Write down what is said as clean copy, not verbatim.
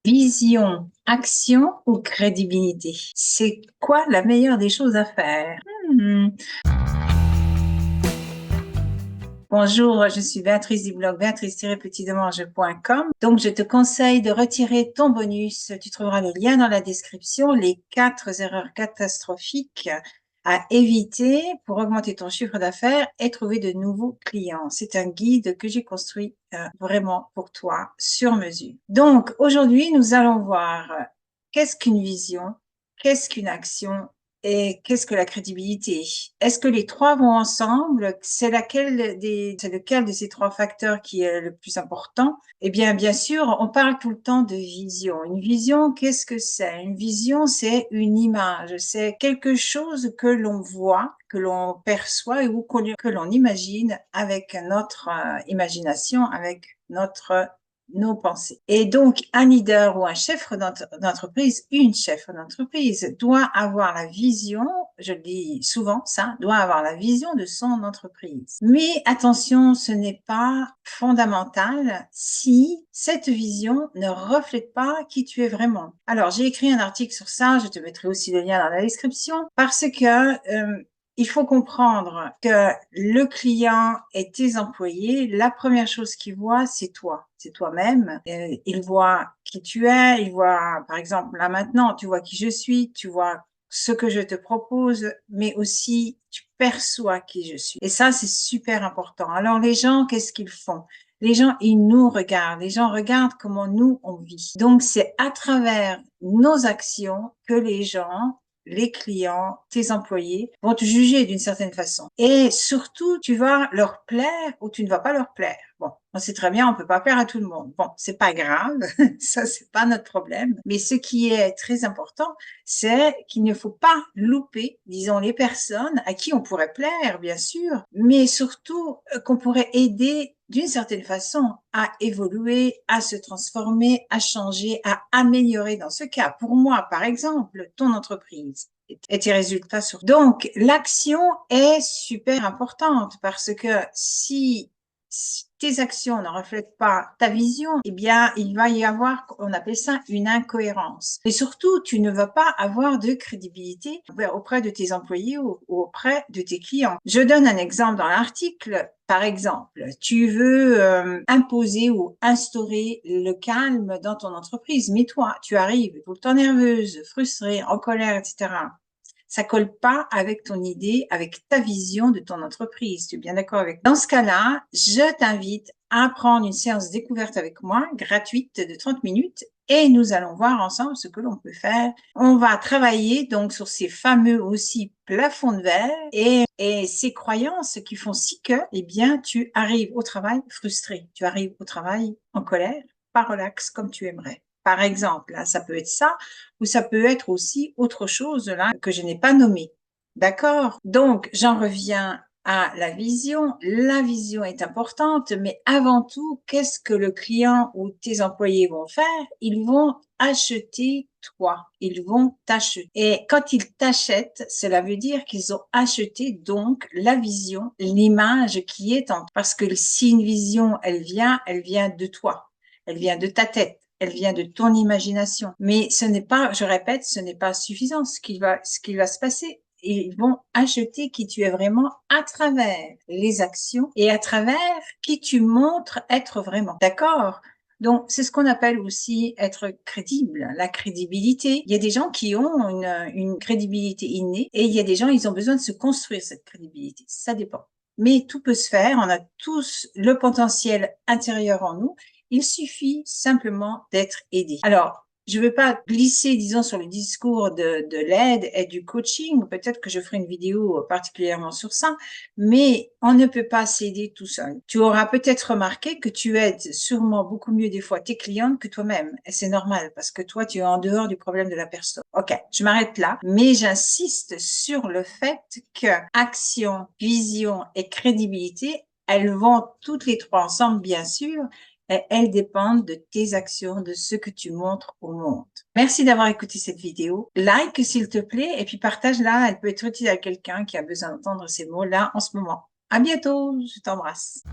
Vision, action ou crédibilité? C'est quoi la meilleure des choses à faire? Bonjour, je suis Béatrice du blog béatrice-petitdemange.com. Donc, je te conseille de retirer ton bonus. Tu trouveras le lien dans la description, les 4 erreurs catastrophiques à éviter pour augmenter ton chiffre d'affaires et trouver de nouveaux clients. C'est un guide que j'ai construit vraiment pour toi, sur mesure. Donc, aujourd'hui, nous allons voir qu'est-ce qu'une vision, qu'est-ce qu'une action et qu'est-ce que la crédibilité? Est-ce que les trois vont ensemble? C'est lequel de ces trois facteurs qui est le plus important? Eh bien sûr, on parle tout le temps de vision. Une vision, qu'est-ce que c'est? Une vision, c'est une image. C'est quelque chose que l'on voit, que l'on perçoit ou que l'on imagine avec notre imagination, avec nos pensées. Et donc, un leader ou un chef d'entreprise, une chef d'entreprise doit avoir la vision, je le dis souvent ça, doit avoir la vision de son entreprise. Mais attention, ce n'est pas fondamental si cette vision ne reflète pas qui tu es vraiment. Alors, j'ai écrit un article sur ça, je te mettrai aussi le lien dans la description, parce que il faut comprendre que le client et tes employés, la première chose qu'ils voient, c'est toi, c'est toi-même. Ils voient qui tu es, ils voient, par exemple, là maintenant, tu vois qui je suis, tu vois ce que je te propose, mais aussi tu perçois qui je suis. Et ça, c'est super important. Alors les gens, qu'est-ce qu'ils font? Les gens, ils nous regardent. Les gens regardent comment nous, on vit. Donc, c'est à travers nos actions que les clients, tes employés vont te juger d'une certaine façon. Et surtout, tu vas leur plaire ou tu ne vas pas leur plaire. Bon, on sait très bien, on peut pas plaire à tout le monde. Bon, c'est pas grave, ça c'est pas notre problème. Mais ce qui est très important, c'est qu'il ne faut pas louper, disons, les personnes à qui on pourrait plaire, bien sûr, mais surtout qu'on pourrait aider d'une certaine façon à évoluer, à se transformer, à changer, à améliorer dans ce cas. Pour moi, par exemple, ton entreprise et tes résultats sur. Donc, l'action est super importante parce que si tes actions ne reflètent pas ta vision, eh bien, il va y avoir, on appelle ça une incohérence. Et surtout, tu ne vas pas avoir de crédibilité auprès de tes employés ou auprès de tes clients. Je donne un exemple dans l'article. Par exemple, tu veux imposer ou instaurer le calme dans ton entreprise, mais toi, tu arrives tout le temps nerveuse, frustrée, en colère, etc. Ça colle pas avec ton idée, avec ta vision de ton entreprise. Tu es bien d'accord avec? Dans ce cas-là, je t'invite à prendre une séance découverte avec moi, gratuite de 30 minutes, et nous allons voir ensemble ce que l'on peut faire. On va travailler donc sur ces fameux aussi plafonds de verre et ces croyances qui font si que, eh bien, tu arrives au travail frustré. Tu arrives au travail en colère, pas relax comme tu aimerais. Par exemple, là, ça peut être ça, ou ça peut être aussi autre chose là que je n'ai pas nommé. D'accord? Donc, j'en reviens à la vision. La vision est importante, mais avant tout, qu'est-ce que le client ou tes employés vont faire? Ils vont acheter toi. Ils vont t'acheter. Et quand ils t'achètent, cela veut dire qu'ils ont acheté donc la vision, l'image qui est en. Parce que si une vision, elle vient de toi. Elle vient de ta tête. Elle vient de ton imagination. Mais ce n'est pas, je répète, ce n'est pas suffisant. Ce qui va se passer, ils vont acheter qui tu es vraiment à travers les actions et à travers qui tu montres être vraiment. D'accord? Donc, c'est ce qu'on appelle aussi être crédible, la crédibilité. Il y a des gens qui ont une crédibilité innée et il y a des gens, ils ont besoin de se construire cette crédibilité. Ça dépend. Mais tout peut se faire. On a tous le potentiel intérieur en nous. Il suffit simplement d'être aidé. Alors, je ne veux pas glisser, disons, sur le discours de l'aide et du coaching. Peut-être que je ferai une vidéo particulièrement sur ça, mais on ne peut pas s'aider tout seul. Tu auras peut-être remarqué que tu aides sûrement beaucoup mieux des fois tes clientes que toi-même. Et c'est normal parce que toi, tu es en dehors du problème de la personne. Ok, je m'arrête là, mais j'insiste sur le fait que action, vision et crédibilité, elles vont toutes les trois ensemble, bien sûr, et elles dépendent de tes actions, de ce que tu montres au monde. Merci d'avoir écouté cette vidéo. Like s'il te plaît et puis partage-la. Elle peut être utile à quelqu'un qui a besoin d'entendre ces mots-là en ce moment. À bientôt. Je t'embrasse.